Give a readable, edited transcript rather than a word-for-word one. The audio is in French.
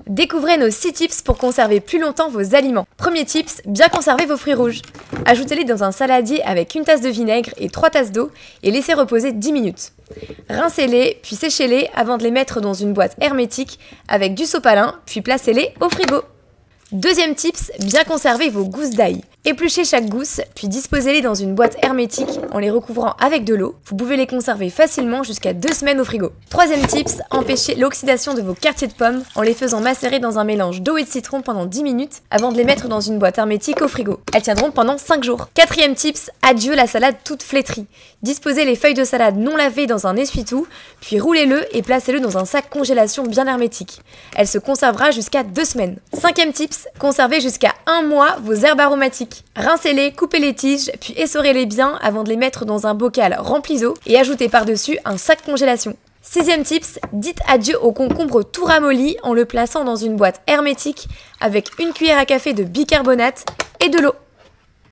Découvrez nos 6 tips pour conserver plus longtemps vos aliments. Premier tips, bien conserver vos fruits rouges. Ajoutez-les dans un saladier avec une tasse de vinaigre et 3 tasses d'eau et laissez reposer 10 minutes. Rincez-les, puis séchez-les avant de les mettre dans une boîte hermétique avec du sopalin, puis placez-les au frigo. Deuxième tips, bien conserver vos gousses d'ail. Épluchez chaque gousse, puis disposez-les dans une boîte hermétique en les recouvrant avec de l'eau. Vous pouvez les conserver facilement jusqu'à 2 semaines au frigo. Troisième tips, empêchez l'oxydation de vos quartiers de pommes en les faisant macérer dans un mélange d'eau et de citron pendant 10 minutes avant de les mettre dans une boîte hermétique au frigo. Elles tiendront pendant 5 jours. Quatrième tips, adieu la salade toute flétrie. Disposez les feuilles de salade non lavées dans un essuie-tout, puis roulez-le et placez-le dans un sac congélation bien hermétique. Elle se conservera jusqu'à 2 semaines. Cinquième tips, conservez jusqu'à 1 mois vos herbes aromatiques. Rincez-les, coupez les tiges, puis essorez-les bien avant de les mettre dans un bocal rempli d'eau et ajoutez par-dessus un sac congélation. Sixième tips, dites adieu au concombre tout ramolli en le plaçant dans une boîte hermétique avec une cuillère à café de bicarbonate et de l'eau.